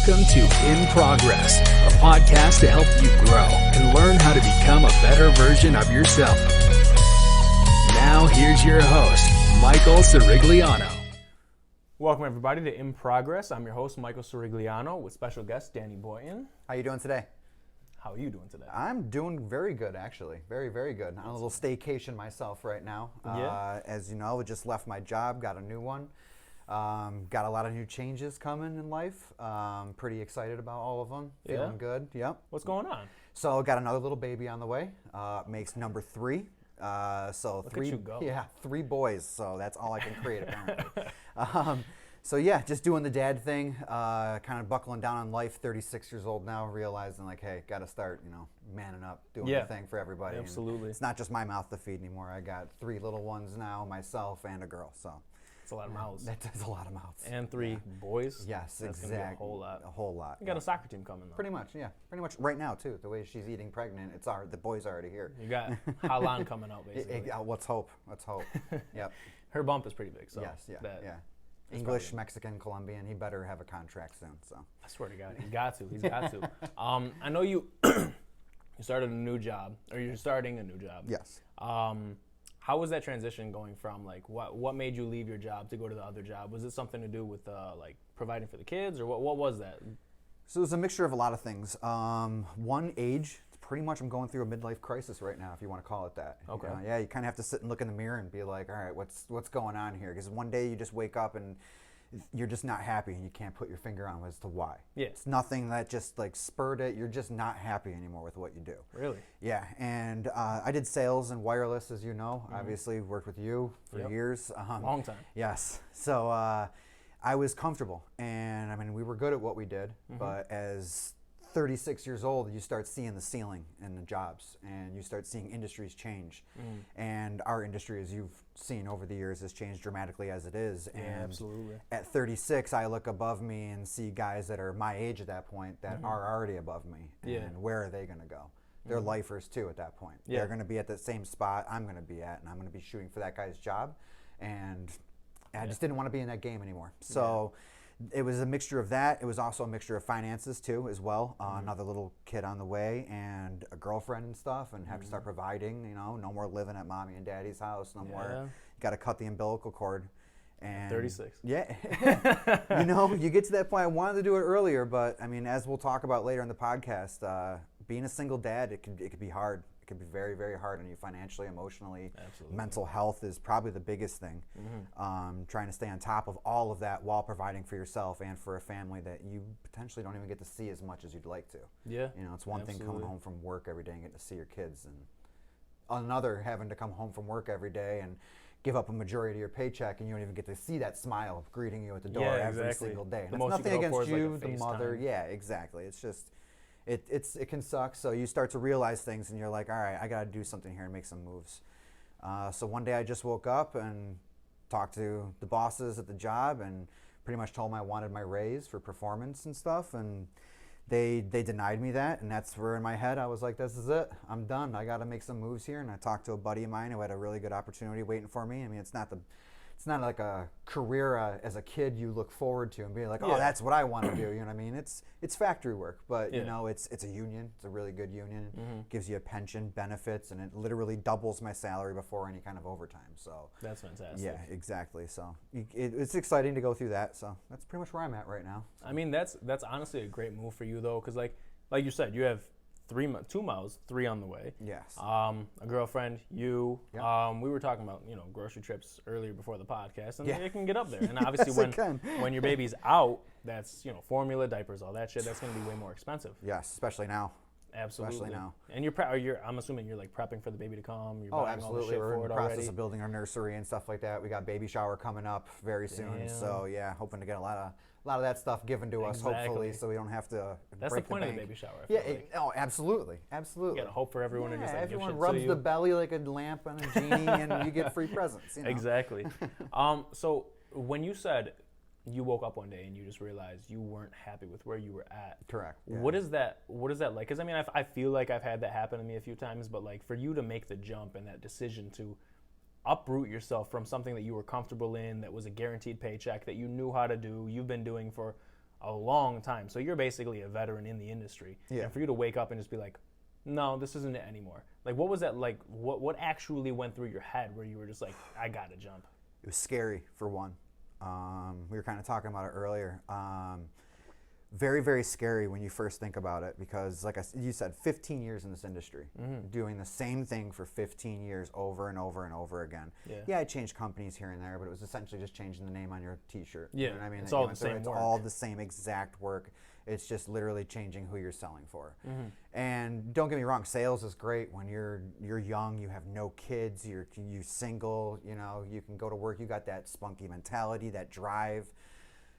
Welcome to In Progress, a podcast to help you grow and learn how to become a better version of yourself. Now, here's your host, Michael Cirigliano. Welcome, everybody, to In Progress. I'm your host, Michael Cirigliano, with special guest Danny Boynton. How you doing today? How are you doing today? I'm doing very good, actually. Very, very good. I'm on a little staycation myself right now. As you know, I just left my job, got a new one. Got a lot of new changes coming in life. Pretty excited about all of them. Feeling good. Yep. What's going on? So got another little baby on the way. Makes number 3. Look three. at you go. Yeah, 3 boys. So that's all I can create apparently. So yeah, just doing the dad thing. Kind of buckling down on life. 36 years old now, realizing like, hey, got to start, manning up, doing the thing for everybody. Absolutely. And it's not just my mouth to feed anymore. I got 3 little ones now, myself and a girl. So. It's a lot of mouths. That is a lot of mouths. And 3 boys. Yes, That's exactly. gonna be a whole lot. A whole lot. You got a soccer team coming, though. Pretty much, yeah. Pretty much right now, too. The way she's eating pregnant, the boys are already here. You got Halan coming out, basically. Let's hope. Yep. Her bump is pretty big, so. Yes, yeah. That's English, probably... Mexican, Colombian. He better have a contract soon. So. I swear to God, he's got to. I know you started a new job, or you're starting a new job. Yes. How was that transition going from, like, what made you leave your job to go to the other job? Was it something to do with, like, providing for the kids, or what was that? So it was a mixture of a lot of things. One, age. Pretty much I'm going through a midlife crisis right now, if you want to call it that. Okay. You kind of have to sit and look in the mirror and be like, all right, what's going on here? Because one day you just wake up and you're just not happy and you can't put your finger on as to why. Yeah. It's nothing that just like spurred it. You're just not happy anymore with what you do. Really? Yeah. And I did sales and wireless, as you know. Mm-hmm. Obviously worked with you for years. Long time. Yes. So I was comfortable. And I mean, we were good at what we did. Mm-hmm. But as 36 years old, you start seeing the ceiling in the jobs and you start seeing industries change. And our industry, as you've seen over the years, has changed dramatically as it is. Yeah, and absolutely. At 36, I look above me and see guys that are my age at that point that are already above me. And where are they going to go? They're lifers too at that point. They're going to be at the same spot I'm going to be at, and I'm going to be shooting for that guy's job. And I just didn't want to be in that game anymore. So it was a mixture of that. It was also a mixture of finances too, as well. Another little kid on the way, and a girlfriend and stuff, and have to start providing. No more living at mommy and daddy's house. No more. Got to cut the umbilical cord. And 36. Yeah. You get to that point. I wanted to do it earlier, but I mean, as we'll talk about later in the podcast, being a single dad, it could be hard. It can be very, very hard on you financially, emotionally. Absolutely. Mental health is probably the biggest thing. Trying to stay on top of all of that while providing for yourself and for a family that you potentially don't even get to see as much as you'd like to. Yeah. It's one thing coming home from work every day and getting to see your kids, and another having to come home from work every day and give up a majority of your paycheck, and you don't even get to see that smile greeting you at the door every single day. And it's nothing against you, the mother. Yeah, exactly. It's just. It can suck, so you start to realize things and you're like, all right, I got to do something here and make some moves. So one day I just woke up and talked to the bosses at the job and pretty much told them I wanted my raise for performance and stuff, and they denied me that, and that's where in my head I was like, this is it, I'm done, I got to make some moves here. And I talked to a buddy of mine who had a really good opportunity waiting for me. I mean, it's not like a career as a kid you look forward to and be like, oh, that's what I want to do. You know what I mean? It's factory work, but it's a union. It's a really good union. Gives you a pension, benefits, and it literally doubles my salary before any kind of overtime. So that's fantastic. Yeah, exactly. So it's exciting to go through that. So that's pretty much where I'm at right now. I mean, that's honestly a great move for you though, because like you said, you have 2 mouths, 3 on the way. Yes. A girlfriend, you. Yep. We were talking about grocery trips earlier before the podcast, and it can get up there. And obviously, when your baby's out, that's formula, diapers, all that shit. That's going to be way more expensive. Yes, especially now. Absolutely. Especially now. And I'm assuming you're like prepping for the baby to come. You're buying absolutely. All the shit We're for in it the process already. of building our nursery and stuff like that. We got baby shower coming up very soon. Damn. So yeah, hoping to get a lot of that stuff given to us, hopefully, so we don't have to. That's break the point the of the bank. baby shower. Absolutely. You gotta hope for everyone to just like everyone give shit rubs to you. the belly like a lamp on a genie, and you get free presents. Exactly. So when you said you woke up one day and you just realized you weren't happy with where you were at. Correct. Yeah. What is that like? Because I mean, I feel like I've had that happen to me a few times, but like for you to make the jump and that decision to uproot yourself from something that you were comfortable in, that was a guaranteed paycheck, that you knew how to do, you've been doing for a long time. So you're basically a veteran in the industry. Yeah. And for you to wake up and just be like, no, this isn't it anymore. Like, what was that like? What actually went through your head where you were just like, I gotta jump? It was scary, for one. We were kind of talking about it earlier. Very, very scary when you first think about it, because like you said, 15 years in this industry, doing the same thing for 15 years over and over and over again. Yeah, I changed companies here and there, but it was essentially just changing the name on your t-shirt. Yeah, you know what I mean? it's all the same It's work. all the same exact work. It's just literally changing who you're selling for. And don't get me wrong, sales is great when you're young, you have no kids, you're single, you know, you can go to work, you got that spunky mentality, that drive.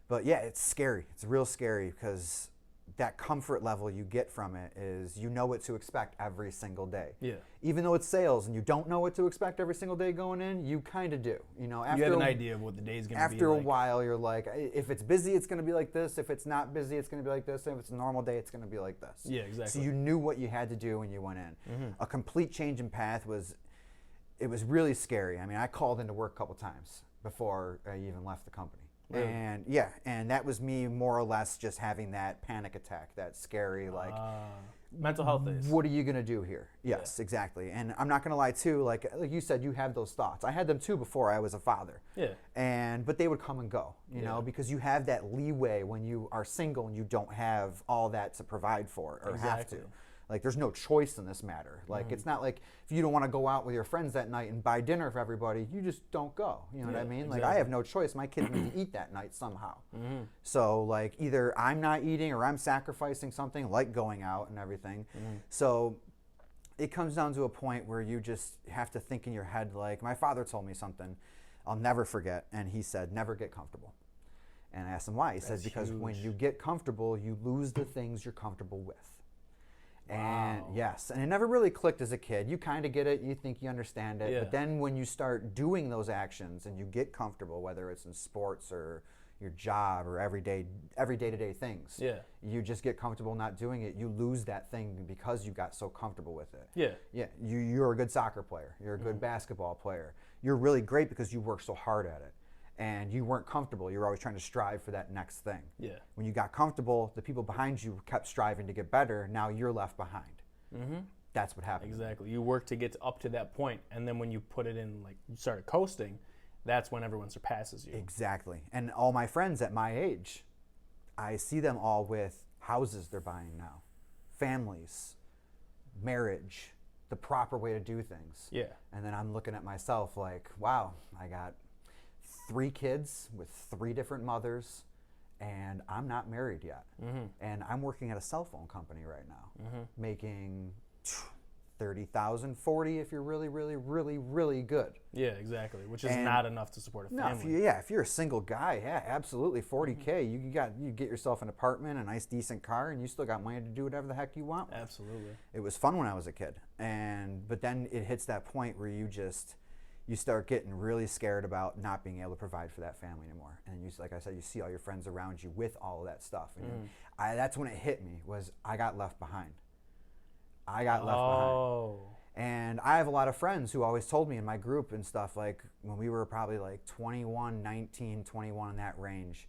But yeah, it's scary. It's real scary, because that comfort level you get from it is you know what to expect every single day. Yeah. Even though it's sales and you don't know what to expect every single day going in, you kind of do. You know, after You have an idea of what the day's going to be after like. a while, you're like, if it's busy, it's going to be like this. If it's not busy, it's going to be like this. If it's a normal day, it's going to be like this. Yeah, exactly. So you knew what you had to do when you went in. A complete change in path was really scary. I mean, I called into work a couple times before I even left the company. Really? And yeah, and that was me more or less just having that panic attack, that scary, like, mental health days. what are you going to do here? Yes, exactly. And I'm not going to lie too, like you said, you have those thoughts. I had them too before I was a father. Yeah. But they would come and go, you know, because you have that leeway when you are single and you don't have all that to provide for or have to. Like, there's no choice in this matter. Like, it's not like if you don't want to go out with your friends that night and buy dinner for everybody, you just don't go. You know what I mean? Exactly. Like, I have no choice. My kids need to eat that night somehow. So, like, either I'm not eating or I'm sacrificing something, like going out and everything. So it comes down to a point where you just have to think in your head, like, my father told me something I'll never forget, and he said, never get comfortable. And I asked him why. He says, because when you get comfortable, you lose the things you're comfortable with. And yes, and it never really clicked as a kid. You kind of get it, you think you understand it, but then when you start doing those actions and you get comfortable, whether it's in sports or your job or every day-to-day things, you just get comfortable not doing it. You lose that thing because you got so comfortable with it. You're a good soccer player. You're a good basketball player. You're really great because you work so hard at it. And you weren't comfortable. You were always trying to strive for that next thing. When you got comfortable, the people behind you kept striving to get better. Now you're left behind. That's what happened. Exactly. You work to get up to that point, and then when you put it in, like, you started coasting, that's when everyone surpasses you. Exactly. And all my friends at my age, I see them all with houses they're buying now, families, marriage, the proper way to do things. And then I'm looking at myself like, wow, I got 3 kids with 3 different mothers, and I'm not married yet. And I'm working at a cell phone company right now, making 30,000, 40 if you're really, really, really, really good. Yeah, exactly. Which is not enough to support a family. No, if you're a single guy, absolutely, 40K. You get yourself an apartment, a nice, decent car, and you still got money to do whatever the heck you want with. Absolutely. It was fun when I was a kid, but then it hits that point where you start getting really scared about not being able to provide for that family anymore. And you, like I said, you see all your friends around you with all of that stuff. And that's when it hit me, was I got left behind. And I have a lot of friends who always told me in my group and stuff, like when we were probably like 21, 19, 21 in that range,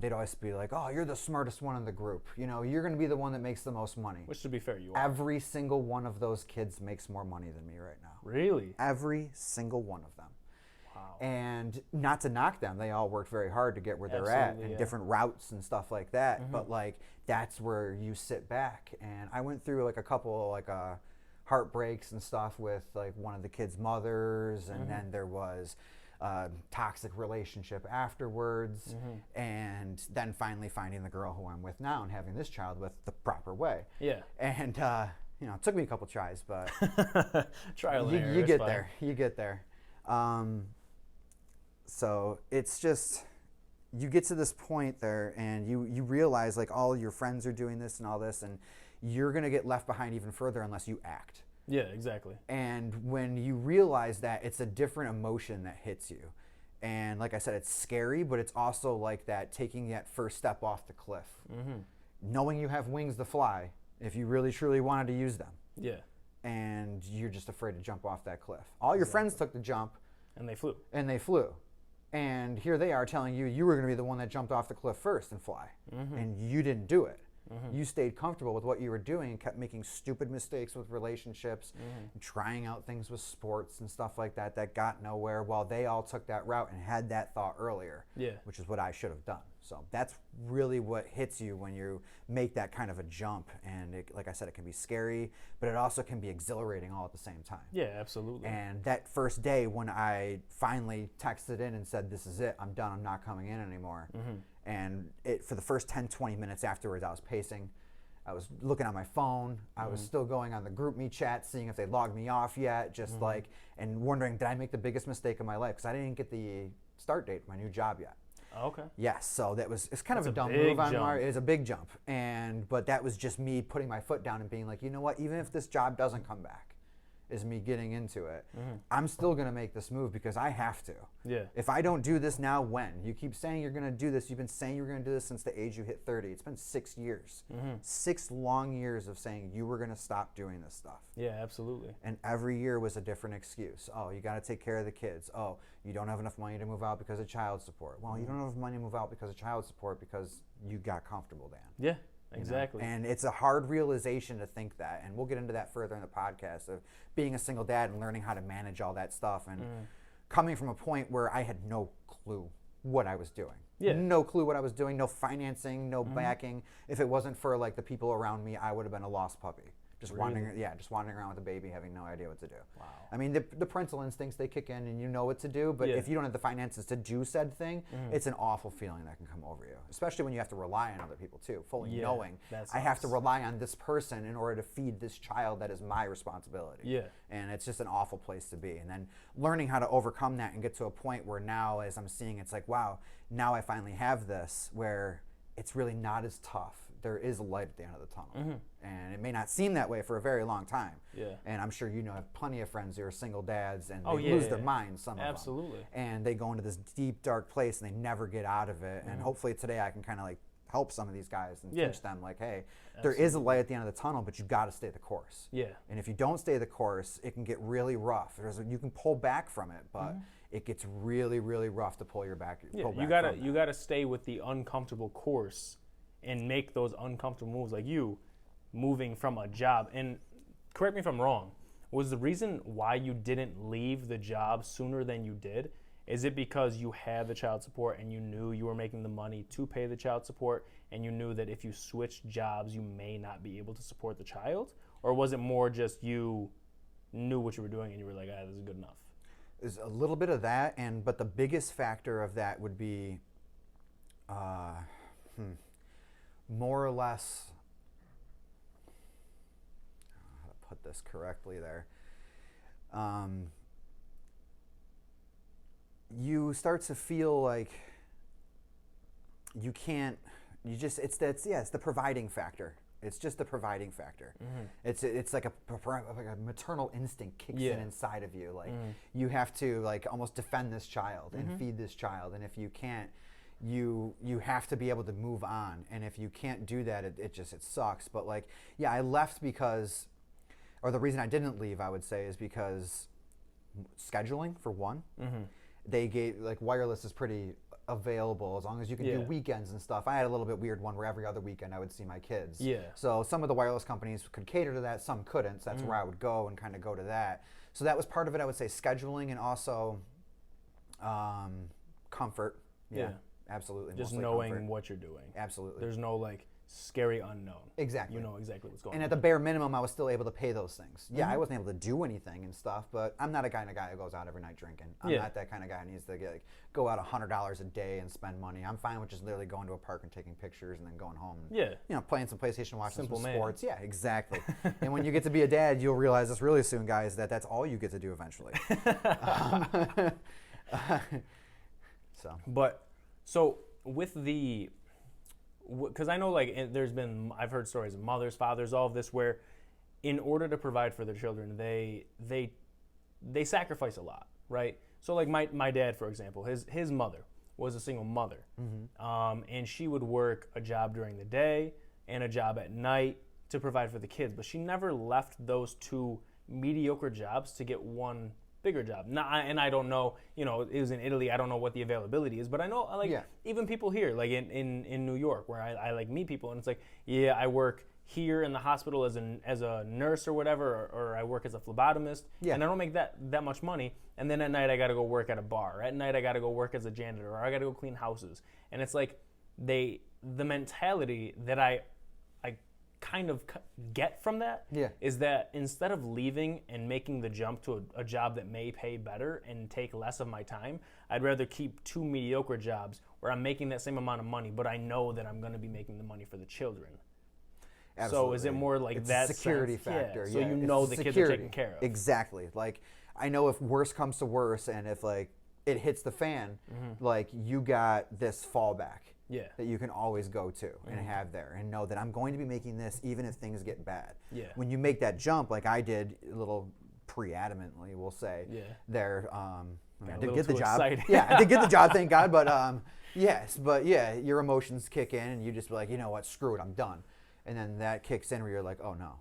they'd always be like, oh, you're the smartest one in the group. You know, you're going to be the one that makes the most money. Which, to be fair, you are. Every single one of those kids makes more money than me right now. Really? Every single one of them. Wow. And not to knock them, they all worked very hard to get where they're at, and different routes and stuff like that. But like, that's where you sit back. And I went through like a couple like heartbreaks and stuff with like one of the kids' mothers, and then there was a toxic relationship afterwards, and then finally finding the girl who I'm with now and having this child with the proper way. And you know, it took me a couple tries, but trial and error. You get there. You get there. So it's just, you get to this point there, and you realize like all your friends are doing this and all this, and you're gonna get left behind even further unless you act. Yeah, exactly. And when you realize that, it's a different emotion that hits you. And like I said, it's scary, but it's also like that taking that first step off the cliff. Knowing you have wings to fly if you really truly wanted to use them. And you're just afraid to jump off that cliff. All your friends took the jump. And they flew. And here they are telling you were going to be the one that jumped off the cliff first and fly. And you didn't do it. You stayed comfortable with what you were doing and kept making stupid mistakes with relationships, and trying out things with sports and stuff like that that got nowhere, while they all took that route and had that thought earlier, which is what I should have done. So that's really what hits you when you make that kind of a jump. And like I said, it can be scary, but it also can be exhilarating all at the same time. Yeah, absolutely. And that first day when I finally texted in and said, this is it, I'm done, I'm not coming in anymore. And for the first 10, 20 minutes afterwards, I was pacing. I was looking on my phone. I was still going on the GroupMe chat, seeing if they logged me off yet, and wondering, did I make the biggest mistake of my life? Because I didn't get the start date for my new job yet. Okay. Yes, so it's kind of a dumb move on my. It was a big jump, but that was just me putting my foot down and being like, you know what? Even if this job doesn't come back, is me getting into it. I'm still going to make this move because I have to. Yeah. If I don't do this now, when? You keep saying you're going to do this. You've been saying you're going to do this since the age you hit 30. It's been 6 years. 6 long years of saying you were going to stop doing this stuff. Yeah, absolutely. And every year was a different excuse. Oh, you got to take care of the kids. Oh, you don't have enough money to move out because of child support. Well, you don't have enough money to move out because of child support because you got comfortable, Dan. Yeah. Exactly. You know? And it's a hard realization to think that, and we'll get into that further in the podcast, of being a single dad and learning how to manage all that stuff, and coming from a point where I had no clue what I was doing. No clue what I was doing, no financing, no backing. If it wasn't for like the people around me, I would have been a lost puppy. Just wandering around with a baby, having no idea what to do. Wow. I mean, the parental instincts, they kick in and you know what to do, but if you don't have the finances to do said thing, it's an awful feeling that can come over you, especially when you have to rely on other people too, fully knowing I have to rely on this person in order to feed this child that is my responsibility. Yeah. And it's just an awful place to be. And then learning how to overcome that and get to a point where now, as I'm seeing, it's like, wow, now I finally have this where it's really not as tough. There is a light at the end of the tunnel. And it may not seem that way for a very long time. Yeah. And I'm sure you know, have plenty of friends who are single dads and they lose their minds, some of them. Absolutely. And they go into this deep, dark place and they never get out of it. And hopefully today I can kind of like help some of these guys and teach them like, hey, there is a light at the end of the tunnel, but you've got to stay the course. Yeah. And if you don't stay the course, it can get really rough. You can pull back from it, but it gets really, really rough to pull your back. Yeah, you gotta stay with the uncomfortable course and make those uncomfortable moves, like you moving from a job. And correct me if I'm wrong, was the reason why you didn't leave the job sooner than you did, is it because you had the child support and you knew you were making the money to pay the child support, and you knew that if you switched jobs you may not be able to support the child? Or was it more just you knew what you were doing and you were like, this is good enough? There's a little bit of that, but the biggest factor of that would be more or less, how to put this correctly there, you start to feel like you can't, it's the providing factor. It's just the providing factor. It's like a maternal instinct kicks in inside of you. Like you have to like almost defend this child and feed this child, and if you can't, you have to be able to move on. And if you can't do that, it sucks. But like, I left because, or the reason I didn't leave, I would say, is because scheduling, for one. They gave, like, wireless is pretty available as long as you can do weekends and stuff. I had a little bit weird one where every other weekend I would see my kids. So some of the wireless companies could cater to that, some couldn't. So that's where I would go and kind of go to that. So that was part of it, I would say, scheduling, and also comfort. Absolutely. Just knowing comfort. What you're doing. Absolutely. There's no like scary unknown. Exactly. You know exactly what's going on. And at the bare minimum, I was still able to pay those things. I wasn't able to do anything and stuff, but I'm not a kind of guy who goes out every night drinking. I'm not that kind of guy who needs to go out $100 a day and spend money. I'm fine with just literally going to a park and taking pictures and then going home and playing some PlayStation, watching some sports. Yeah, exactly. And when you get to be a dad, you'll realize this really soon, guys, that that's all you get to do eventually. So with the, because I know like I've heard stories of mothers, fathers, all of this, where in order to provide for their children, they sacrifice a lot, right? So like my dad, for example, his mother was a single mother, and she would work a job during the day and a job at night to provide for the kids, but she never left those two mediocre jobs to get one bigger job. And I don't know, you know, it was in Italy. I don't know what the availability is, but I know, like, even people here, like in New York, where I like meet people, and it's like, yeah, I work here in the hospital as a nurse or whatever, or I work as a phlebotomist, and I don't make that much money. And then at night I got to go work at a bar. At night I got to go work as a janitor, or I got to go clean houses. And it's like the mentality that I kind of get from that is that instead of leaving and making the jump to a job that may pay better and take less of my time, I'd rather keep 2 mediocre jobs where I'm making that same amount of money, but I know that I'm going to be making the money for the children. Absolutely. So is it more like it's that a security sense? factor? So you know the kids are taken care of. Exactly. Like, I know if worse comes to worse, and if like it hits the fan, like you got this fallback that you can always go to and have there, and know that I'm going to be making this even if things get bad. When you make that jump, like I did a little pre-adamantly, we'll say, there. I did get the job. I did get the job, thank God. But your emotions kick in, and you just be like, you know what, screw it, I'm done. And then that kicks in where you're like, oh no.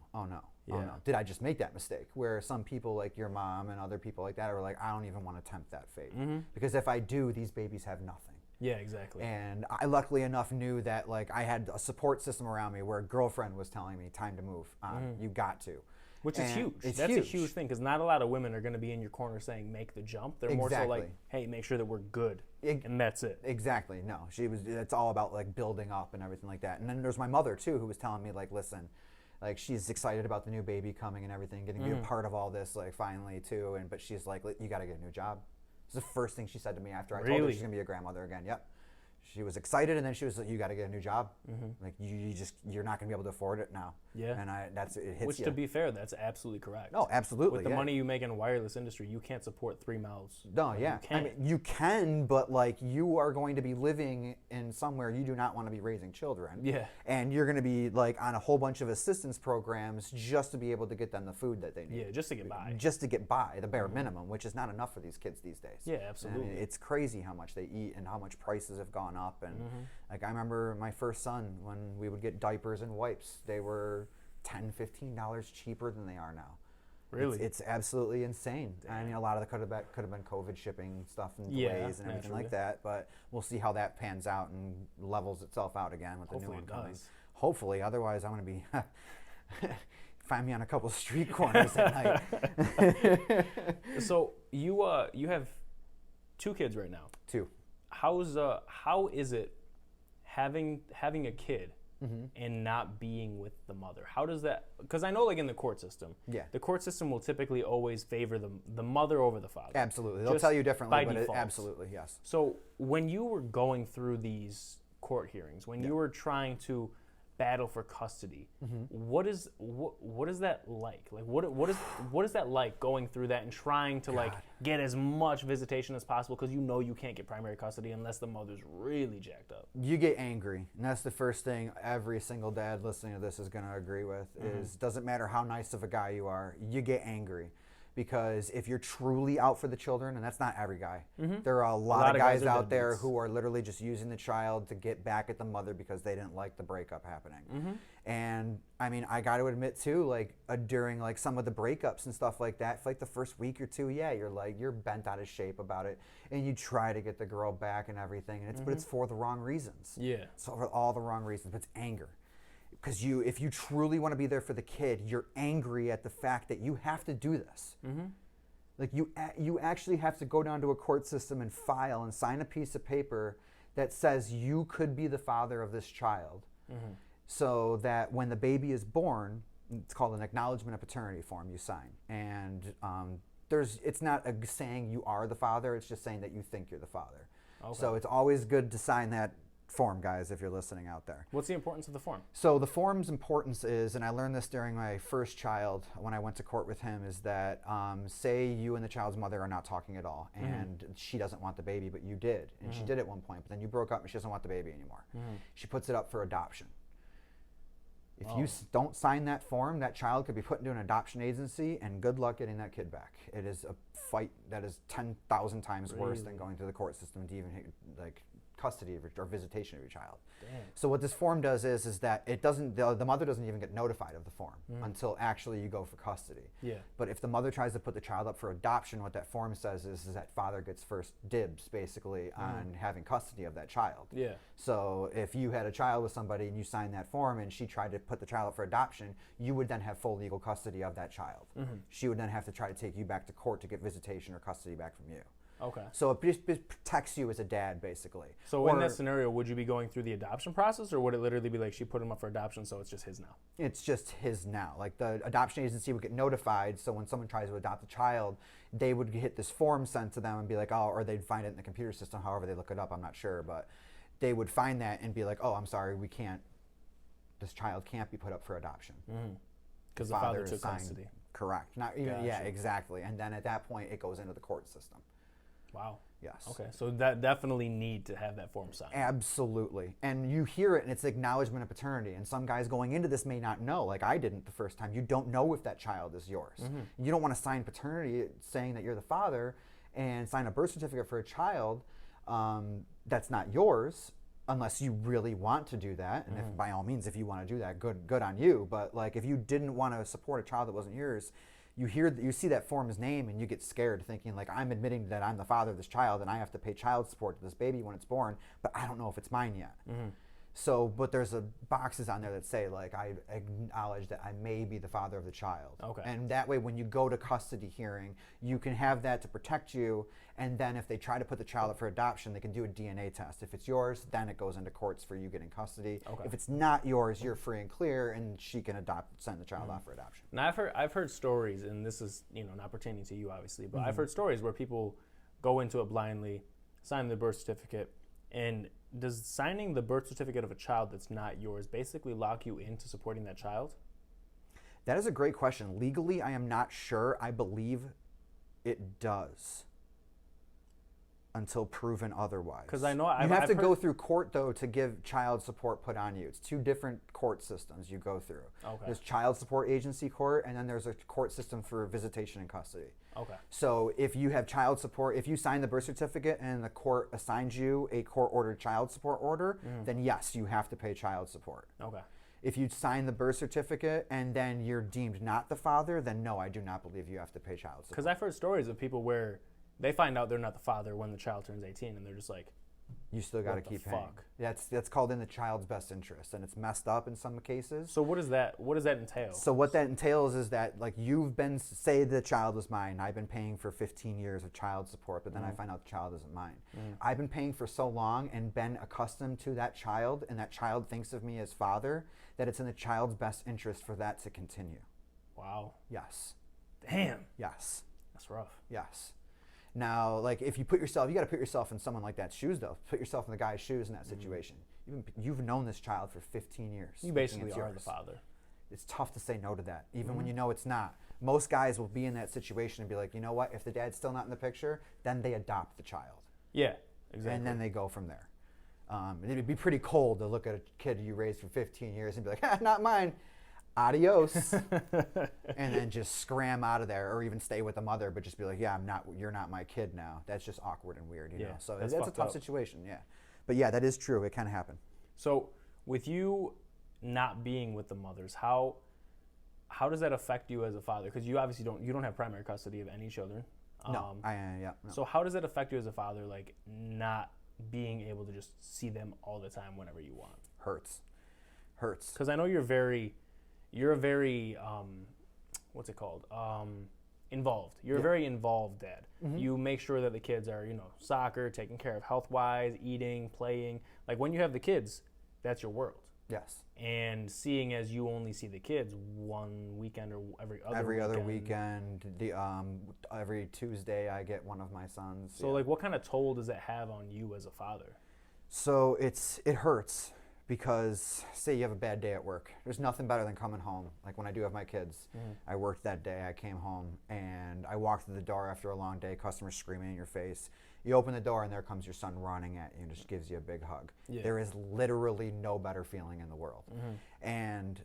Did I just make that mistake? Where some people like your mom and other people like that are like, I don't even want to tempt that fate. Because if I do, these babies have nothing. Yeah, exactly. And I luckily enough knew that like I had a support system around me where a girlfriend was telling me, time to move. You got to. Which is huge. That's a huge thing, because not a lot of women are going to be in your corner saying, make the jump. They're more so like, hey, make sure that we're good. And that's it. Exactly. No, it's all about like building up and everything like that. And then there's my mother too, who was telling me like, listen, like she's excited about the new baby coming and everything, getting to be a part of all this, like finally too. But she's like, you got to get a new job. It's the first thing she said to me after I told her she's going to be a grandmother again. Yep. She was excited, and then she was like, you got to get a new job. Like you're not going to be able to afford it now. Yeah. And it hits Which, you. to be fair, that's absolutely correct. No, absolutely. With the money you make in the wireless industry, you can't support 3 mouths. No, yeah. I mean, you can, but like you are going to be living in somewhere you do not want to be raising children. Yeah. And you're going to be like on a whole bunch of assistance programs just to be able to get them the food that they need. Yeah, just to get by. Just to get by, the bare minimum, which is not enough for these kids these days. Yeah, absolutely. I mean, it's crazy how much they eat and how much prices have gone up. And like I remember my first son, when we would get diapers and wipes, they were $10, $15 cheaper than they are now. Really? It's absolutely insane. Damn. I mean, a lot of it could have been COVID shipping stuff and delays and everything like that, but we'll see how that pans out and levels itself out again with the new one coming. Hopefully, otherwise I'm going to be find me on a couple of street corners at night. So you have 2 kids right now. 2. How is it having a kid and not being with the mother? How does that, because I know like in the court system, the court system will typically always favor the mother over the father. Absolutely. They'll tell you differently, but absolutely, yes. So when you were going through these court hearings, when you were trying to battle for custody, what is that like? Like what is that like, going through that and trying to like get as much visitation as possible, because you know you can't get primary custody unless the mother's really jacked up? You get angry, and that's the first thing every single dad listening to this is going to agree with. Is doesn't matter how nice of a guy you are, you get angry. Because if you're truly out for the children, and that's not every guy, there are a lot of guys out there who are literally just using the child to get back at the mother because they didn't like the breakup happening. And I mean, I got to admit too, like during like some of the breakups and stuff like that, for like the first week or 2, you're bent out of shape about it, and you try to get the girl back and everything, and but it's for the wrong reasons. Yeah, it's for all the wrong reasons. But it's anger. Because if you truly want to be there for the kid, you're angry at the fact that you have to do this. Like you actually have to go down to a court system and file and sign a piece of paper that says you could be the father of this child, so that when the baby is born, it's called an acknowledgement of paternity form you sign, and it's not saying you are the father, it's just saying that you think you're the father. Okay. So it's always good to sign that form, guys, if you're listening out there. What's the importance of the form? So the form's importance is, and I learned this during my first child when I went to court with him, is that say you and the child's mother are not talking at all, and she doesn't want the baby, but you did, and she did at one point, but then you broke up and she doesn't want the baby anymore. She puts it up for adoption. If you don't sign that form, that child could be put into an adoption agency, and good luck getting that kid back. It is a fight that is 10,000 times worse than going through the court system to even custody of or visitation of your child. Damn. So what this form does is that it doesn't, the mother doesn't even get notified of the form until actually you go for custody. Yeah. But if the mother tries to put the child up for adoption, what that form says is that father gets first dibs, basically, on having custody of that child. Yeah. So if you had a child with somebody and you signed that form and she tried to put the child up for adoption, you would then have full legal custody of that child. She would then have to try to take you back to court to get visitation or custody back from you. Okay. So it just protects you as a dad, basically. So in that scenario, would you be going through the adoption process, or would it literally be like she put him up for adoption, so it's just his now? It's just his now. Like the adoption agency would get notified, so when someone tries to adopt a child, they would get this form sent to them and be like, oh, or they'd find it in the computer system, however they look it up, I'm not sure, but they would find that and be like, oh, I'm sorry, we can't, this child can't be put up for adoption. Because the father took custody. Correct. Not even, Gotcha. Yeah, exactly. And then at that point, it goes into the court system. Wow. Yes. Okay, so that definitely need to have that form signed. Absolutely. And you hear it, and it's acknowledgement of paternity. And some guys going into this may not know, like I didn't the first time. You don't know if that child is yours. You don't want to sign paternity saying that you're the father and sign a birth certificate for a child that's not yours, unless you really want to do that. And if, by all means, if you want to do that, good on you. But like if you didn't want to support a child that wasn't yours, you see that form's name and you get scared, thinking like, I'm admitting that I'm the father of this child and I have to pay child support to this baby when it's born, but I don't know if it's mine yet. So, but there's boxes on there that say like, I acknowledge that I may be the father of the child. Okay. And that way, when you go to custody hearing, you can have that to protect you. And then if they try to put the child up for adoption, they can do a DNA test. If it's yours, then it goes into courts for you getting custody. Okay. If it's not yours, you're free and clear, and she can send the child off for adoption. Now I've heard stories, and this is not pertaining to you obviously, but I've heard stories where people go into it blindly, sign the birth certificate, and does signing the birth certificate of a child that's not yours basically lock you into supporting that child? That is a great question. Legally, I am not sure. I believe it does until proven otherwise. Because I know you have to go through court, though, to give child support put on you. It's two different court systems you go through. Okay. There's child support agency court, and then there's a court system for visitation and custody. Okay. So if you have child support, if you sign the birth certificate and the court assigns you a court-ordered child support order, then yes, you have to pay child support. Okay. If you sign the birth certificate and then you're deemed not the father, then no, I do not believe you have to pay child support. Because I've heard stories of people where they find out they're not the father when the child turns 18, and they're just like, you still got to keep paying. That's called in the child's best interest, and it's messed up in some cases. So what does that entail? So what that entails is that, like, you've been, say the child was mine, I've been paying for 15 years of child support, but then I find out the child isn't mine. I've been paying for so long and been accustomed to that child, and that child thinks of me as father, that it's in the child's best interest for that to continue. Wow. Yes. Damn. Yes. That's rough. Yes. Now, like, if you got to put yourself in someone like that shoes, though. Put yourself in the guy's shoes in that situation. You've known this child for 15 years. You basically are the father. It's tough to say no to that, even when you know it's not. Most guys will be in that situation and be like, you know what? If the dad's still not in the picture, then they adopt the child. Yeah, exactly. And then they go from there. It'd be pretty cold to look at a kid you raised for 15 years and be like, not mine. Adios. And then just scram out of there, or even stay with the mother, but just be like, yeah, you're not my kid now. That's just awkward and weird, you know? So that's a tough situation, yeah. But yeah, that is true. It can happen. So with you not being with the mothers, how does that affect you as a father? Because you obviously don't have primary custody of any children. No. So how does that affect you as a father, like not being able to just see them all the time whenever you want? Hurts. Because I know you're a very what's it called? Involved. You're a very involved dad. You make sure that the kids are, soccer, taken care of health-wise, eating, playing. Like when you have the kids, that's your world. Yes. And seeing as you only see the kids one weekend or every other weekend, every Tuesday I get one of my sons. So like what kind of toll does that have on you as a father? So it hurts. Because say you have a bad day at work, there's nothing better than coming home. Like when I do have my kids, I worked that day, I came home and I walked through the door after a long day, customers screaming in your face. You open the door and there comes your son running at you and just gives you a big hug. Yeah. There is literally no better feeling in the world. And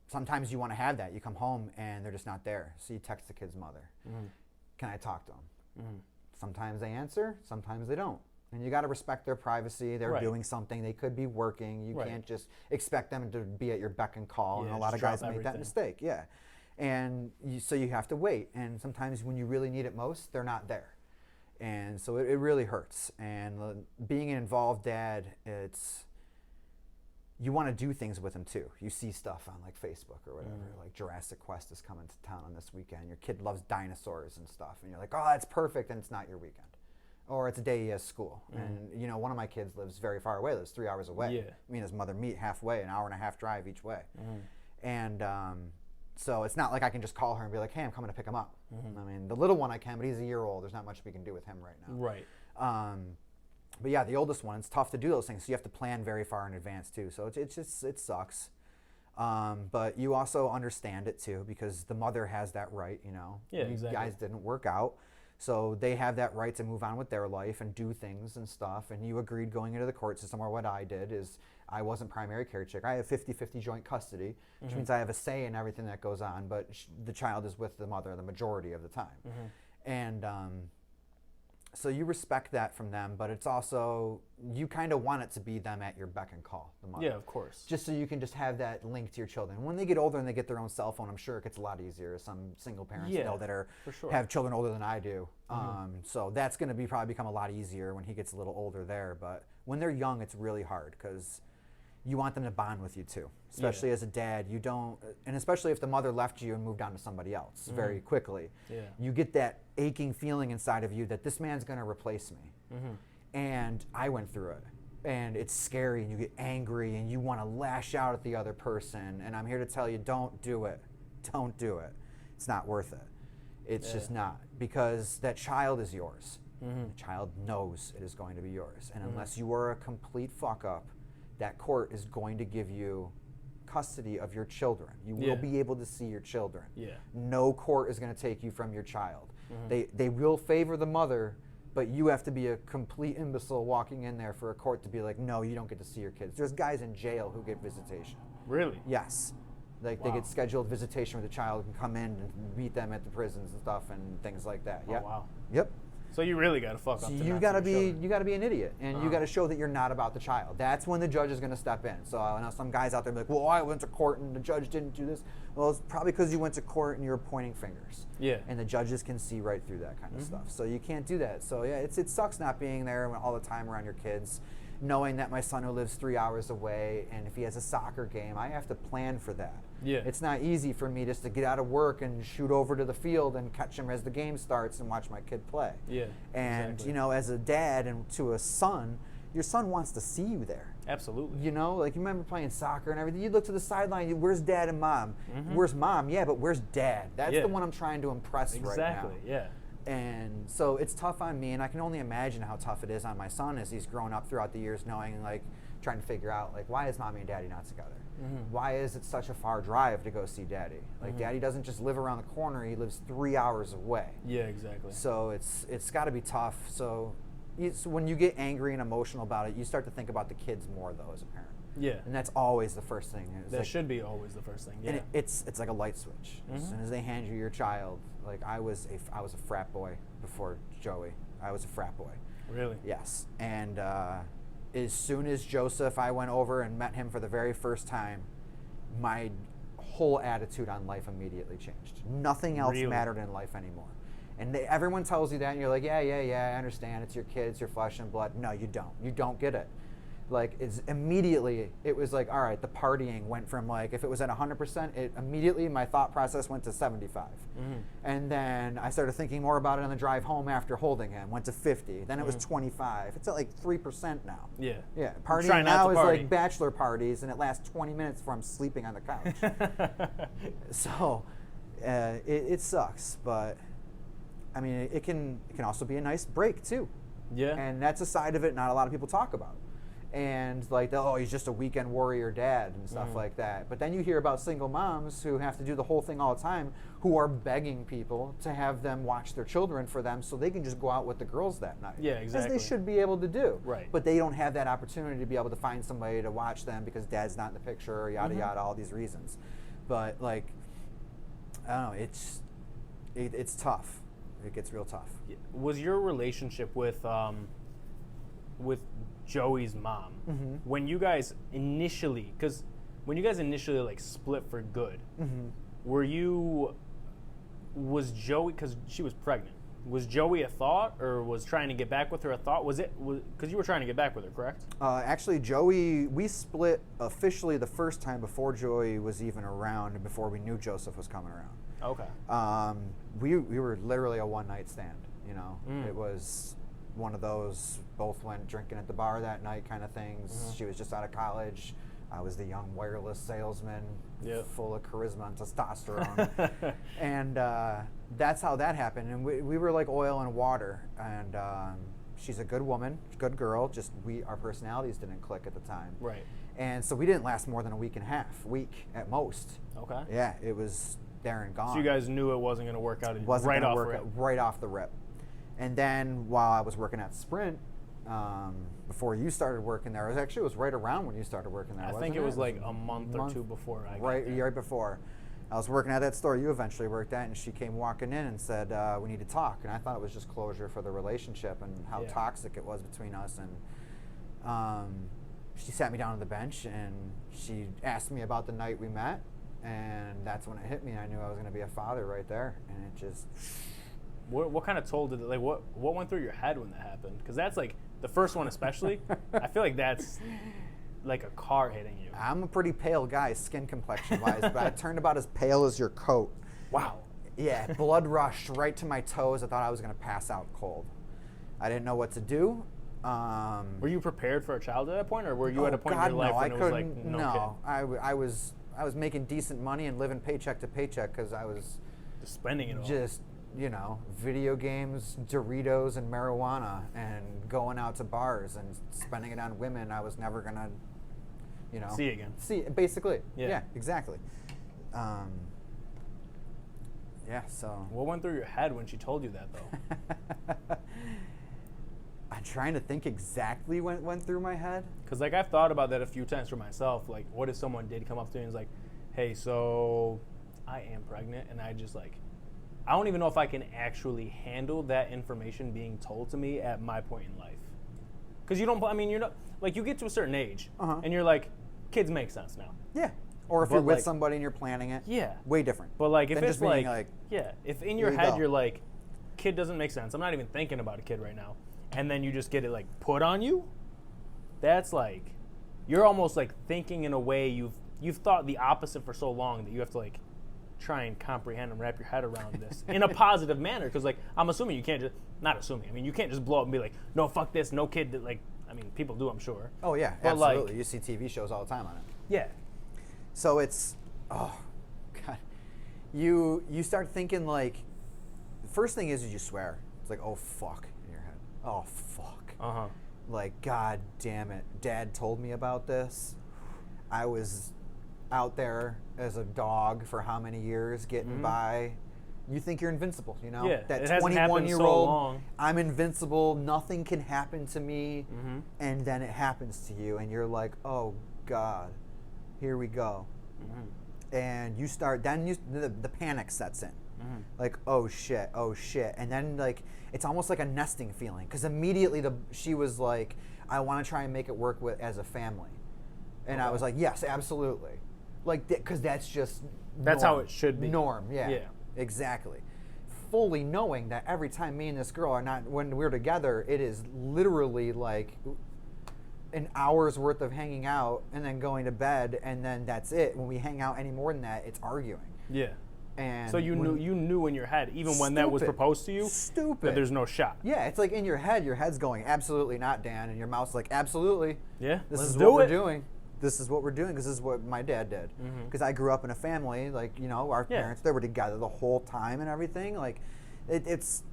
sometimes you want to have that. You come home and they're just not there. So you text the kid's mother. Can I talk to them? Sometimes they answer, sometimes they don't. And you got to respect their privacy. They're Right. doing something. They could be working. You Right. can't just expect them to be at your beck and call. Yeah, And a lot of just guys drop make that everything. mistake. Yeah. And so you have to wait. And sometimes when you really need it most, they're not there. And so it really hurts. And being an involved dad, you want to do things with them too. You see stuff on like Facebook or whatever, like Jurassic Quest is coming to town on this weekend. Your kid loves dinosaurs and stuff. And you're like, oh, that's perfect. And it's not your weekend. Or it's a day he has school. And, you know, one of my kids lives very far away, lives 3 hours away. Yeah. Me and his mother meet halfway, an hour and a half drive each way. And so it's not like I can just call her and be like, hey, I'm coming to pick him up. I mean, the little one I can, but he's a year old. There's not much we can do with him right now. Right. But yeah, the oldest one, it's tough to do those things. So you have to plan very far in advance too. So it sucks. But you also understand it too, because the mother has that right, you know. Yeah, you exactly. guys didn't work out. So they have that right to move on with their life and do things and stuff. And you agreed going into the court system, or what I did is I wasn't primary caretaker. I have 50-50 joint custody, which means I have a say in everything that goes on, but the child is with the mother the majority of the time. And so you respect that from them, but it's also, you kind of want it to be them at your beck and call, the mother. Yeah, of course. Just so you can just have that link to your children. When they get older and they get their own cell phone, I'm sure it gets a lot easier. Some single parents know that for sure. have children older than I do. So that's going to probably become a lot easier when he gets a little older there. But when they're young, it's really hard because you want them to bond with you too. Especially as a dad, you don't, and especially if the mother left you and moved on to somebody else very quickly. You get that aching feeling inside of you that this man's going to replace me. And I went through it. And it's scary, and you get angry, and you want to lash out at the other person. And I'm here to tell you, don't do it. Don't do it. It's not worth it. It's just not. Because that child is yours. The child knows it is going to be yours. And unless you are a complete fuck up, that court is going to give you custody of your children. You will be able to see your children. No court is going to take you from your child. They will favor the mother, but you have to be a complete imbecile walking in there for a court to be like, no, you don't get to see your kids. There's guys in jail who get visitation. Really? Yes. Like they get scheduled visitation where the child can come in and meet them at the prisons and stuff and things like that. Oh, wow. Yep. So you really got to fuck up. So to you not gotta see your be children. you gotta be an idiot, and you gotta show that you're not about the child. That's when the judge is gonna step in. So I know some guys out there be like, well, I went to court and the judge didn't do this. Well, it's probably because you went to court and you're pointing fingers. And the judges can see right through that kind of stuff. So you can't do that. So yeah, it sucks not being there all the time around your kids, knowing that my son who lives 3 hours away, and if he has a soccer game, I have to plan for that. It's not easy for me just to get out of work and shoot over to the field and catch him as the game starts and watch my kid play. And you know, as a dad and to a son, your son wants to see you there. Absolutely. You know, like you remember playing soccer and everything. You look to the sideline. Where's dad and mom? Where's mom? Yeah, but where's dad? That's the one I'm trying to impress right now. And so it's tough on me, and I can only imagine how tough it is on my son as he's grown up throughout the years, knowing, like, trying to figure out, like, why is mommy and daddy not together? Why is it such a far drive to go see daddy? Like, daddy doesn't just live around the corner; he lives 3 hours away. So it's got to be tough. So when you get angry and emotional about it, you start to think about the kids more, though, as a parent. And that's always the first thing. That should be always the first thing. And it's like a light switch. As soon as they hand you your child, like I was a frat boy before Joey. I was a frat boy. Really? Yes. And as soon as Joseph, I went over and met him for the very first time, my whole attitude on life immediately changed. Nothing else mattered in life anymore. And everyone tells you that, and you're like, yeah, I understand. It's your kids, your flesh and blood. No, you don't. You don't get it. Like, immediately, it was like, all right, the partying went from, like, if it was at 100%, immediately my thought process went to 75. And then I started thinking more about it on the drive home after holding him, went to 50. Then it was 25. It's at, like, 3% now. Yeah, partying now is like bachelor parties, and it lasts 20 minutes before I'm sleeping on the couch. So, it sucks, but, I mean, it can also be a nice break, too. And that's a side of it not a lot of people talk about. And like, oh, he's just a weekend warrior dad and stuff like that. But then you hear about single moms who have to do the whole thing all the time, who are begging people to have them watch their children for them so they can just go out with the girls that night. As they should be able to do. But they don't have that opportunity to be able to find somebody to watch them because dad's not in the picture, or yada yada, all these reasons. But like, I don't know, it's tough. It gets real tough. Was your relationship with Joey's mom. When you guys initially, because when you guys initially like split for good, was Joey, because she was pregnant, was Joey a thought, or was trying to get back with her a thought? Because you were trying to get back with her, correct? Actually, Joey, we split officially the first time before Joey was even around and before we knew Joseph was coming around. Okay. We were literally a one-night stand, you know. It was one of those, both went drinking at the bar that night kind of things. She was just out of college. I was the young wireless salesman, full of charisma and testosterone. And that's how that happened. And we were like oil and water. And she's a good woman, good girl, just our personalities didn't click at the time. Right. And so we didn't last more than a week and a half, week at most. Okay. Yeah, it was there and gone. So you guys knew it wasn't going to work out right off the rip. And then while I was working at Sprint, before you started working there, it was right around when you started working there. I think it was like a month or two before I got there. Right before. I was working at that store you eventually worked at, and she came walking in and said, we need to talk. And I thought it was just closure for the relationship and how toxic it was between us. And she sat me down on the bench, and she asked me about the night we met. And that's when it hit me. I knew I was going to be a father right there. And it just... What kind of what went through your head when that happened? Because that's like the first one especially. I feel like that's like a car hitting you. I'm a pretty pale guy, skin complexion wise, but I turned about as pale as your coat. Wow. Yeah, blood rushed right to my toes. I thought I was going to pass out cold. I didn't know what to do. Were you prepared for a child at that point, or were you at a point in your life when it was like no kid? I was making decent money and living paycheck to paycheck because I was just spending it all. Just, you know, video games, Doritos, and marijuana, and going out to bars and spending it on women I was never gonna, you know, see again. Basically. Yeah, exactly. So. What went through your head when she told you that, though? I'm trying to think exactly what went through my head. Because, like, I've thought about that a few times for myself. Like, what if someone did come up to me and was like, hey, so I am pregnant, and I just, like, I don't even know if I can actually handle that information being told to me at my point in life. Because you're not, like, you get to a certain age, and you're like, kids make sense now. Yeah. Or if you're with somebody and you're planning it. Yeah. Way different. But, like, if it's like, if in your head you're like, kid doesn't make sense, I'm not even thinking about a kid right now, and then you just get it, like, put on you, that's like, you're almost, like, thinking in a way you've thought the opposite for so long that you have to, like, try and comprehend and wrap your head around this in a positive manner. Because, like, I'm assuming you can't just, not assuming, I mean, you can't just blow up and be like, no, fuck this, no kid, like, I mean, people do, I'm sure. Oh, yeah, but absolutely. Like, you see TV shows all the time on it. Yeah. So it's, oh, God. You start thinking, like, the first thing is you swear. It's like, oh, fuck, in your head. Oh, fuck. Uh-huh. Like, God damn it. Dad told me about this. I was out there as a dog for how many years getting by. You think you're invincible, you know? Yeah, that it hasn't 21-year-old, so long. I'm invincible, nothing can happen to me, and then it happens to you, and you're like, oh, God, here we go. And you start, then the panic sets in. Like, oh, shit, and then, like, it's almost like a nesting feeling, because immediately she was like, I want to try and make it work as a family. And I was like, yes, absolutely. Like, because that's just that's norm. how it should be. Norm, yeah, exactly. Fully knowing that every time me and this girl are not, when we're together, it is literally like an hour's worth of hanging out and then going to bed, and then that's it. When we hang out any more than that, it's arguing. Yeah. And so you knew in your head, even when that was proposed to you, that there's no shot. Yeah, it's like in your head's going, absolutely not, Dan, and your mouth's like, absolutely. Yeah, this is what we're doing. This is what we're doing because this is what my dad did. Because I grew up in a family, like, you know, our parents, they were together the whole time and everything. Like, it's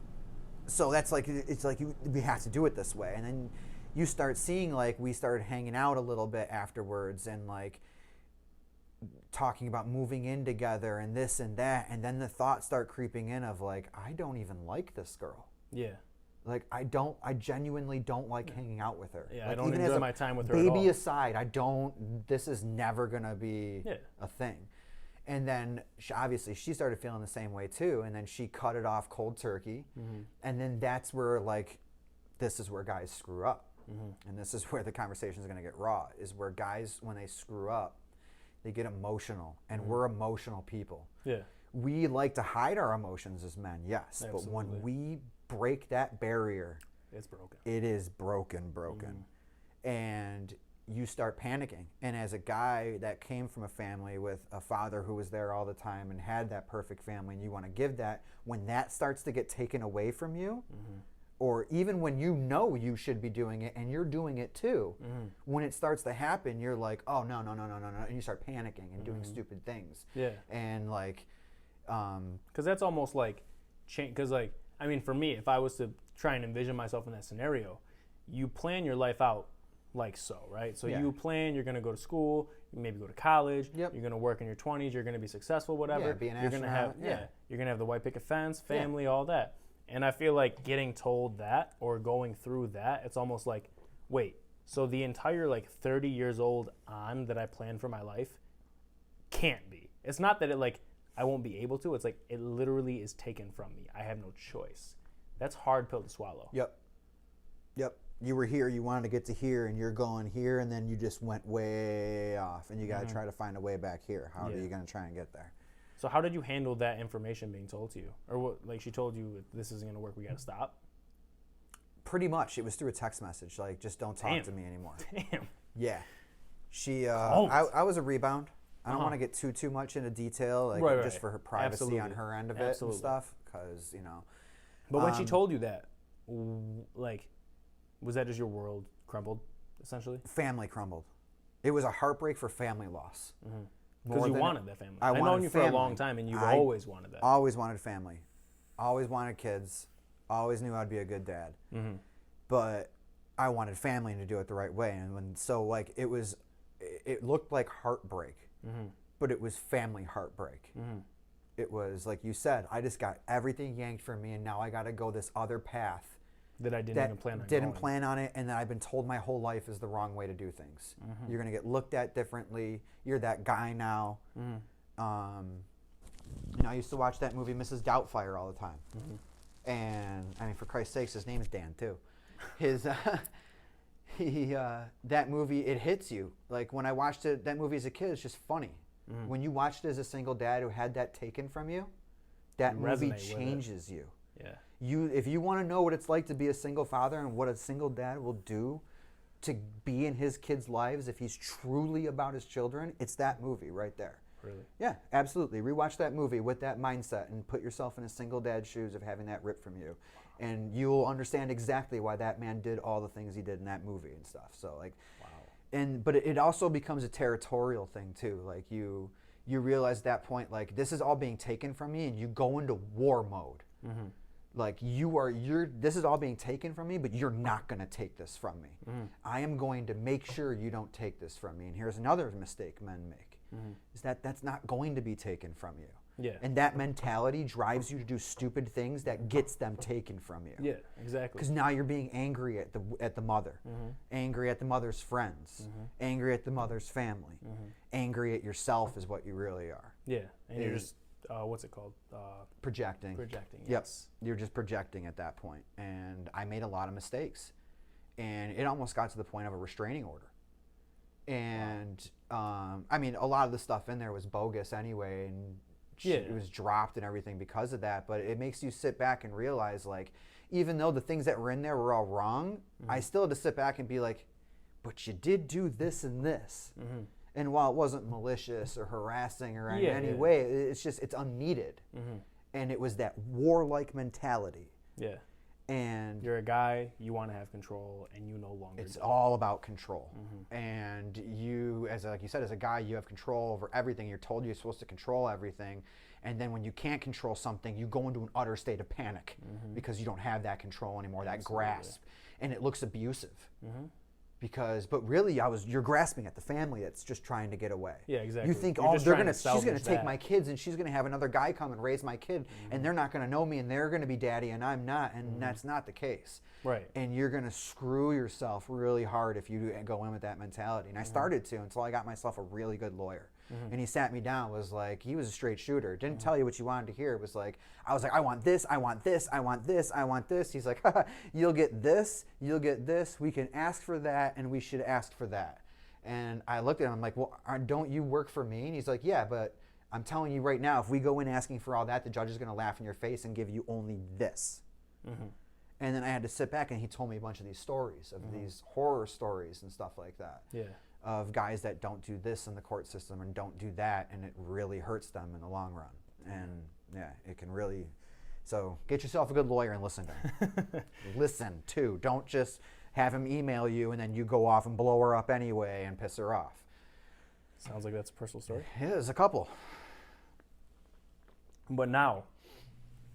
so that's like, it's like we have to do it this way. And then you start seeing, like, we started hanging out a little bit afterwards and, like, talking about moving in together and this and that. And then the thoughts start creeping in of, like, I don't even like this girl. Yeah. Like, I genuinely don't like hanging out with her. Yeah, like, I don't enjoy my time with her at all. Baby aside, this is never going to be a thing. And then, obviously, she started feeling the same way, too. And then she cut it off cold turkey. And then that's where, like, this is where guys screw up. and this is where the conversation is going to get raw, is where guys, when they screw up, they get emotional, and we're emotional people. Yeah. We like to hide our emotions as men, yes, Absolutely. but when we break that barrier, it's broken. It is broken. And you start panicking. And as a guy that came from a family with a father who was there all the time and had that perfect family, and you want to give that, when that starts to get taken away from you, or even when you know you should be doing it and you're doing it too, when it starts to happen, you're like, oh, no, and you start panicking and doing stupid things. Yeah. And like, because that's almost like, because like, I mean, for me, if I was to try and envision myself in that scenario, you plan your life out like so, right? So you plan, you're going to go to school, you maybe go to college, you're going to work in your 20s, you're going to be successful, whatever. Be an you're going to have, you're going to have the white picket fence, family, all that. And I feel like getting told that or going through that, it's almost like, wait, so the entire like 30 years old on that I planned for my life can't be. It's not that it like, I won't be able to. It's like it literally is taken from me. I have no choice. That's hard pill to swallow. Yep. You were here, you wanted to get to here, and you're going here, and then you just went way off, and you got to try to find a way back here. How are you going to try and get there? So how did you handle that information being told to you? Or what, like she told you, this isn't going to work, we got to stop? Pretty much. It was through a text message, like, just don't talk to me anymore. Damn. Yeah. She, I was a rebound. I don't want to get too much into detail, like just for her privacy on her end of it and stuff, because, you know. But when she told you that, like, was that just your world crumbled, essentially? Family crumbled. It was a heartbreak for family loss. Because you wanted that family. I've known you for a long time, and you've always wanted that. Always wanted family. Always wanted kids. Always knew I'd be a good dad. But I wanted family and to do it the right way. And so, like, it looked like heartbreak, but it was family heartbreak. It was, like you said, I just got everything yanked from me, and now I got to go this other path. That I didn't even plan on Didn't plan on it, and that I've been told my whole life is the wrong way to do things. You're going to get looked at differently. You're that guy now. You know, I used to watch that movie Mrs. Doubtfire all the time. And, I mean, for Christ's sakes, his name is Dan, too. That movie, it hits you. Like, when I watched that movie as a kid, it's just funny. When you watched it as a single dad who had that taken from you, that movie changes you. Yeah. If you want to know what it's like to be a single father and what a single dad will do to be in his kids' lives if he's truly about his children, it's that movie right there. Really? Yeah, absolutely. Rewatch that movie with that mindset and put yourself in a single dad's shoes of having that ripped from you. And you'll understand exactly why that man did all the things he did in that movie and stuff. So, like, but it also becomes a territorial thing too. Like, you realize at that point, like, this is all being taken from me, and you go into war mode. Like, this is all being taken from me, but you're not going to take this from me. I am going to make sure you don't take this from me. And here's another mistake men make, is that's not going to be taken from you. Yeah. And that mentality drives you to do stupid things that gets them taken from you. Yeah, exactly. Because now you're being angry at the mother, angry at the mother's friends, angry at the mother's family, angry at yourself is what you really are. Yeah, and you're just, what's it called? Projecting. Projecting, yes. Yep. You're just projecting at that point. And I made a lot of mistakes. And it almost got to the point of a restraining order. And, I mean, a lot of the stuff in there was bogus anyway, and it was dropped and everything because of that. But it makes you sit back and realize, like, even though the things that were in there were all wrong, I still had to sit back and be like, but you did do this and this. And while it wasn't malicious or harassing or in any way, it's just, it's unneeded. And it was that warlike mentality. Yeah. And you're a guy, you want to have control, and you no longer It's all about control. And you, like you said, as a guy, you have control over everything. You're told you're supposed to control everything. And then when you can't control something, you go into an utter state of panic because you don't have that control anymore, that grasp. And it looks abusive. But really, you're grasping at the family that's just trying to get away. Yeah, exactly. You think, she's gonna take my kids, and she's gonna have another guy come and raise my kid, and they're not gonna know me, and they're gonna be daddy, and I'm not, and that's not the case. Right. And you're gonna screw yourself really hard if you go in with that mentality. And I started to until I got myself a really good lawyer. And he sat me down, was like, he was a straight shooter, didn't tell you what you wanted to hear. It was like, I was like, I want this, I want this, I want this, I want this. He's like, you'll get this, we can ask for that, and we should ask for that. And I looked at him, I'm like, well, don't you work for me? And he's like, yeah, but I'm telling you right now, if we go in asking for all that, the judge is going to laugh in your face and give you only this. And then I had to sit back, and he told me a bunch of these stories, of these horror stories and stuff like that. Of guys that don't do this in the court system and don't do that, and it really hurts them in the long run. And yeah, it can really, so get yourself a good lawyer and listen to him. Listen, too. Don't just have him email you and then you go off and blow her up anyway and piss her off. Sounds like that's a personal story. Yeah, there's a couple. But now,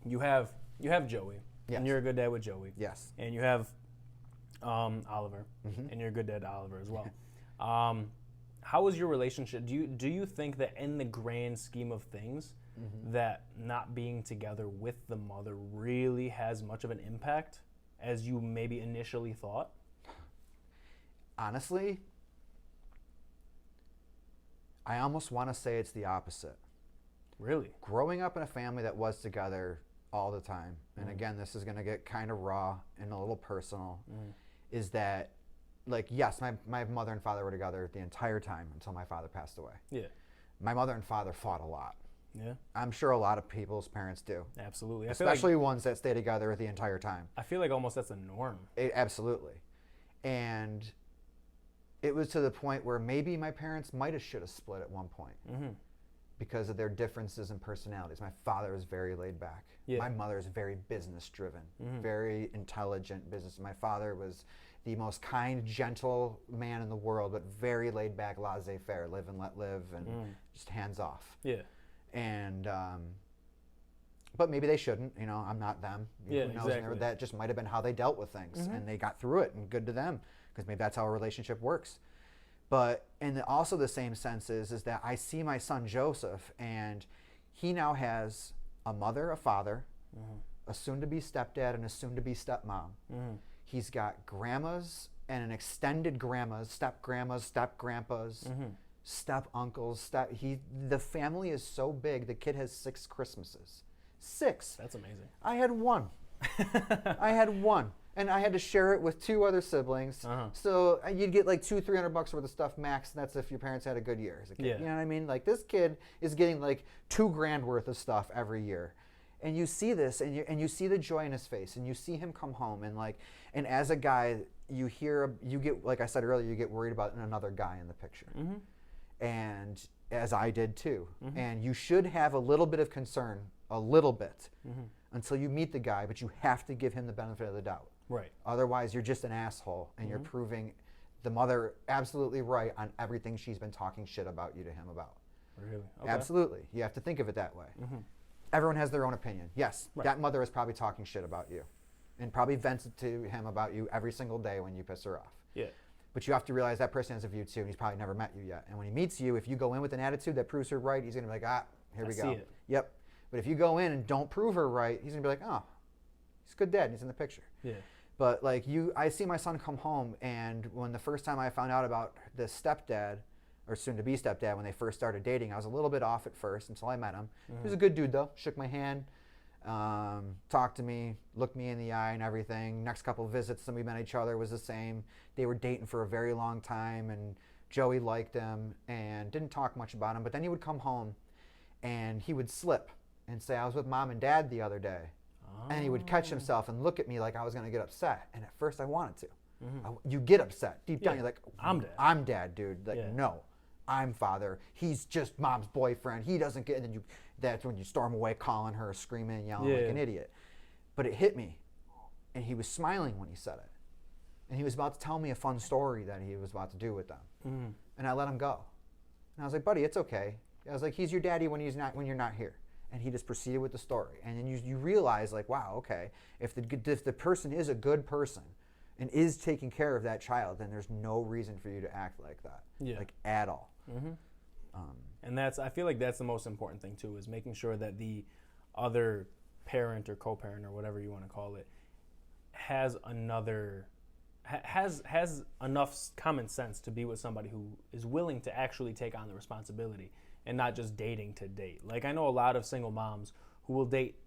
you have Joey. Yes. And you're a good dad with Joey. Yes. And you have Oliver, and you're a good dad to Oliver as well. How is your relationship? Do you think that in the grand scheme of things, that not being together with the mother really has much of an impact as you maybe initially thought? Honestly, I almost want to say it's the opposite. Really? Growing up in a family that was together all the time, and again, this is going to get kind of raw and a little personal, is that, like, yes, my mother and father were together the entire time until my father passed away. Yeah. My mother and father fought a lot. Yeah. I'm sure a lot of people's parents do. Absolutely. Especially ones that stay together the entire time. I feel like almost that's a norm. Absolutely. And it was to the point where maybe my parents might have should have split at one point. Because of their differences in personalities. My father was very laid back. Yeah. My mother is very business driven, very intelligent business. My father was the most kind, gentle man in the world, but very laid back, laissez-faire, live and let live, and just hands off. Yeah. And, but maybe they shouldn't, I'm not them. Yeah, Who knows? exactly. That just might have been how they dealt with things, and they got through it, and good to them, because maybe that's how a relationship works. But in also the same sense is that I see my son Joseph, and he now has a mother, a father, a soon-to-be stepdad, and a soon-to-be stepmom. He's got grandmas and an extended grandmas, step-grandmas, step-grandpas, step-uncles. The family is so big, the kid has 6 Christmases. 6. That's amazing. I had 1. I had 1. And I had to share it with 2 other siblings. So you'd get like $200-300 worth of stuff max, and that's if your parents had a good year as a kid. Yeah. You know what I mean? Like, this kid is getting like $2,000 worth of stuff every year. And you see this, and you see the joy in his face, and you see him come home, and as a guy, you get, like I said earlier, you get worried about another guy in the picture. And as I did too. And you should have a little bit of concern, a little bit, until you meet the guy, but you have to give him the benefit of the doubt. Right. Otherwise, you're just an asshole, and you're proving the mother absolutely right on everything she's been talking shit about you to him about. Really? Okay. Absolutely. You have to think of it that way. Everyone has their own opinion. Yes, that mother is probably talking shit about you, and probably vents to him about you every single day when you piss her off. Yeah. But you have to realize that person has a view too, and he's probably never met you yet. And when he meets you, if you go in with an attitude that proves her right, he's going to be like, here we go. See it. Yep. But if you go in and don't prove her right, he's going to be like, oh, he's a good dad, and he's in the picture. Yeah. But like I see my son come home, and when the first time I found out about the stepdad, or soon-to-be stepdad, when they first started dating, I was a little bit off at first until I met him. He was a good dude though. Shook my hand, talked to me, looked me in the eye and everything. Next couple of visits that we met each other was the same. They were dating for a very long time, and Joey liked him and didn't talk much about him. But then he would come home, and he would slip and say, I was with mom and dad the other day. And he would catch himself and look at me like I was going to get upset. And at first I wanted to. You get upset. Deep down, you're like, I'm dad. I'm dad, dude. Like, no, I'm father. He's just mom's boyfriend. He doesn't get, and then that's when you storm away calling her, screaming and yelling like an idiot. But it hit me. And he was smiling when he said it. And he was about to tell me a fun story that he was about to do with them. And I let him go. And I was like, buddy, it's okay. I was like, he's your daddy when you're not here. And he just proceeded with the story. And then you realize, like, wow, okay, if the person is a good person and is taking care of that child, then there's no reason for you to act like that, like, at all. And I feel like that's the most important thing too, is making sure that the other parent or co-parent or whatever you want to call it has enough common sense to be with somebody who is willing to actually take on the responsibility. and not just dating to date. Like I know a lot of single moms who will date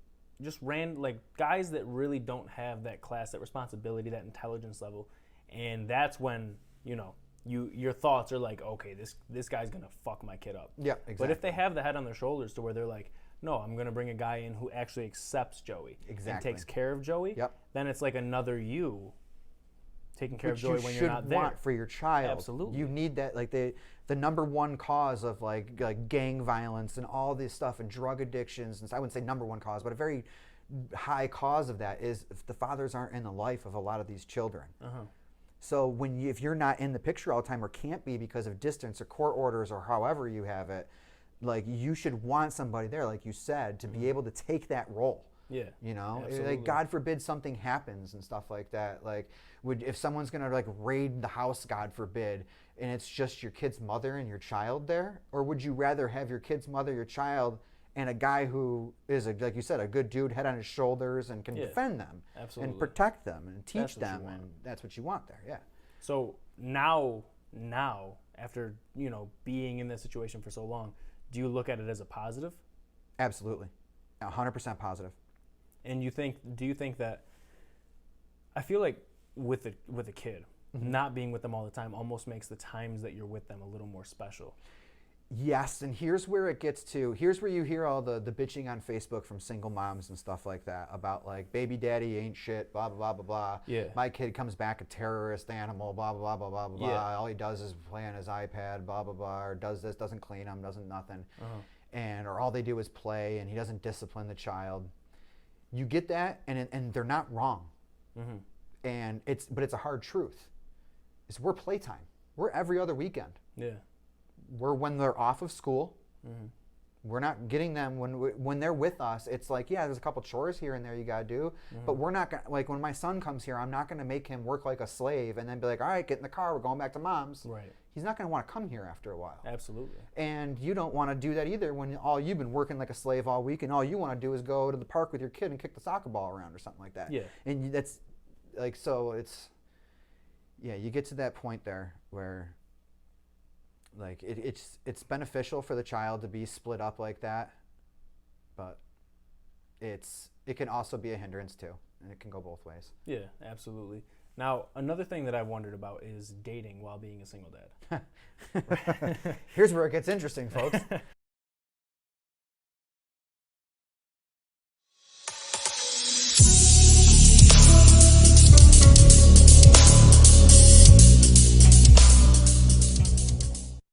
just like guys that really don't have that class, that responsibility, that intelligence level, and that's when your thoughts are like, okay, this guy's gonna fuck my kid up. Yeah, exactly. But if they have the head on their shoulders to where they're like, no, I'm gonna bring a guy in who actually accepts Joey and takes care of Joey, then it's like another you taking care of Joey when you're not there. Which you should want for your child. Absolutely. You need that, like the number one cause of like gang violence and all this stuff and drug addictions, and I wouldn't say number one cause, but a very high cause of that is if the fathers aren't in the life of a lot of these children. So if you're not in the picture all the time or can't be because of distance or court orders or however you have it, like you should want somebody there, like you said, to be able to take that role. Yeah, like God forbid something happens and stuff like that. Like, if someone's gonna like raid the house, God forbid, and it's just your kid's mother and your child there, or would you rather have your kid's mother, your child, and a guy who is like you said, a good dude, head on his shoulders, and can defend them, and protect them, and teach them, and that's what you want there. Yeah. So now after being in this situation for so long, do you look at it as a positive? Absolutely, 100% positive. And do you think that, I feel like with a kid, not being with them all the time almost makes the times that you're with them a little more special? Yes, and here's where you hear all the bitching on Facebook from single moms and stuff like that about like baby daddy ain't shit, blah, blah, blah, blah, blah. Yeah. My kid comes back a terrorist animal, blah, blah, blah, blah, blah, blah. All he does is play on his iPad, blah, blah, blah, or does this, doesn't clean him, doesn't nothing. Or all they do is play, and he doesn't discipline the child. You get that, and they're not wrong. And but it's a hard truth. We're playtime. We're every other weekend. Yeah. We're when they're off of school. We're not getting them when they're with us. It's like, yeah, there's a couple chores here and there you gotta do, but we're not gonna, like when my son comes here, I'm not gonna make him work like a slave and then be like, all right, get in the car, we're going back to mom's. Right. He's not gonna want to come here after a while. Absolutely. And you don't want to do that either when all you've been working like a slave all week and all you want to do is go to the park with your kid and kick the soccer ball around or something like that. Yeah. And that's like, so it's, yeah, you get to that point there where like it's beneficial for the child to be split up like that, but it can also be a hindrance too, and it can go both ways. Yeah, absolutely. Now, another thing that I've wondered about is dating while being a single dad. Here's where it gets interesting, folks.